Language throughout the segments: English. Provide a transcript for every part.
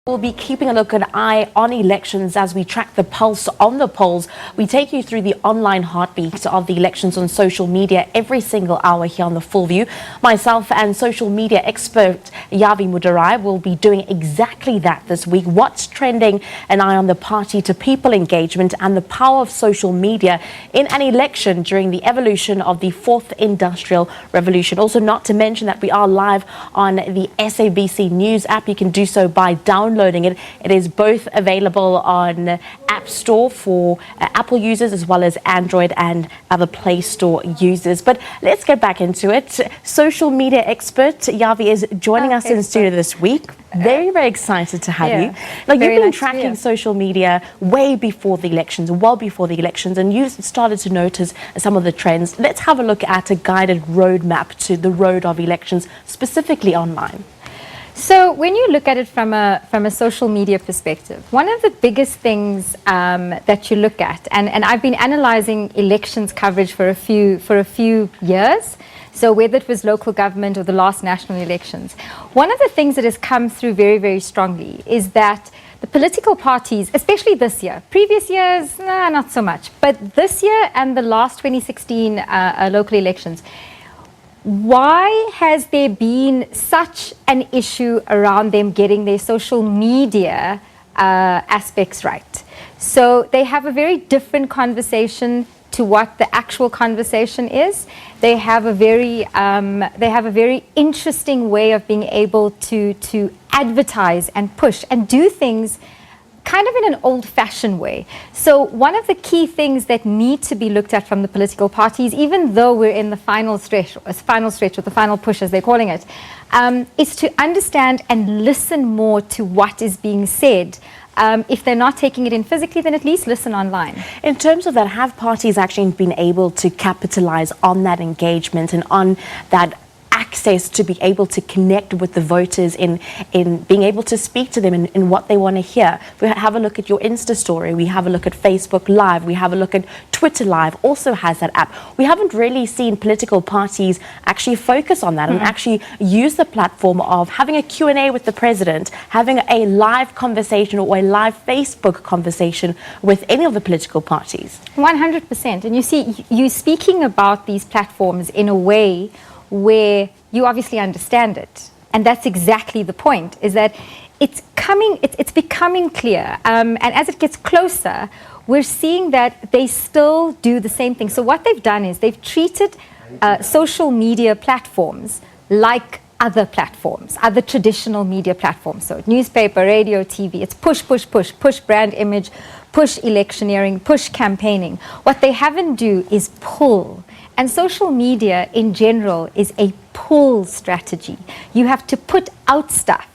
We'll be keeping an eye on elections as we track the pulse on the polls. We take you through the online heartbeat of the elections on social media every single hour here on The Full View. Myself and social media expert Yavi Mudurai will be doing exactly that this week. What's trending? An eye on the party-to-people engagement and the power of social media in an election during the evolution of the fourth industrial revolution. Also, not to mention that we are live on the SABC News app. You can do so by downloading it. It is both available on App Store for Apple users as well as Android and other Play Store users. But let's get back into it. Social media expert Yavi is joining us in studio this week. Very, very excited to have you. Now, you've been tracking social media way before the elections, well before the elections, and you started to notice some of the trends. Let's have a look at a guided roadmap to the road of elections, specifically online. So when you look at it from a social media perspective, one of the biggest things that you look at, and I've been analyzing elections coverage for a few years, so whether it was local government or the last national elections, one of the things that has come through very, very strongly is that the political parties, especially this year, previous years, not so much, but this year and the last 2016 local elections, why has there been such an issue around them getting their social media aspects right? So they have a very different conversation to what the actual conversation is. They have a very interesting way of being able to advertise and push and do things kind of in an old-fashioned way. So one of the key things that need to be looked at from the political parties, even though we're in the final stretch or the final push, as they're calling it, is to understand and listen more to what is being said. If they're not taking it in physically, then at least listen online. In terms of that, have parties actually been able to capitalize on that engagement and on that access to be able to connect with the voters in being able to speak to them in what they want to hear? We have a look at your Insta story, we have a look at Facebook Live, we have a look at Twitter Live, also has that app. We haven't really seen political parties actually focus on that and actually use the platform of having a Q&A with the president, having a live conversation or a live Facebook conversation with any of the political parties. 100%. And you see, you're speaking about these platforms in a way where you obviously understand it, and that's exactly the point, is that it's becoming clear, and as it gets closer, we're seeing that they still do the same thing. So what they've done is they've treated social media platforms like other platforms, other traditional media platforms. So newspaper, radio, TV, it's push, push, push, push brand image, push electioneering, push campaigning. What they haven't do is pull. And social media in general is a pull strategy. You have to put out stuff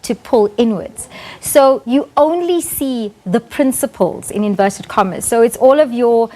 to pull inwards. So you only see the principles in inverted commas. So it's all of your,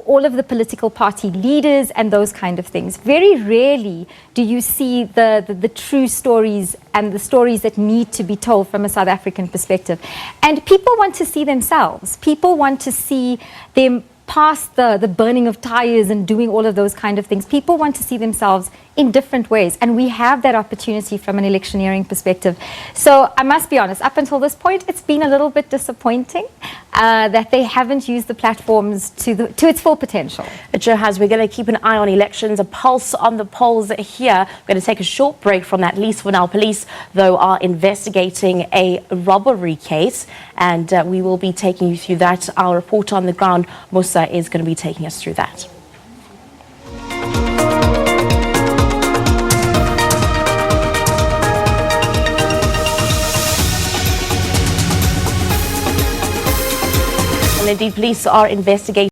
all of the political party leaders and those kind of things. Very rarely do you see the true stories and the stories that need to be told from a South African perspective. And people want to see themselves. People want to see them past the burning of tires and doing all of those kind of things. People want to see themselves in different ways, and we have that opportunity from an electioneering perspective. So I must be honest, up until this point, it's been a little bit disappointing that they haven't used the platforms to its full potential. It sure has. We're going to keep an eye on elections, a pulse on the polls here. We're going to take a short break from that, at least for now. Police, though, are investigating a robbery case, and we will be taking you through that. Our reporter on the ground, Musa, is going to be taking us through that. And indeed, police are investigating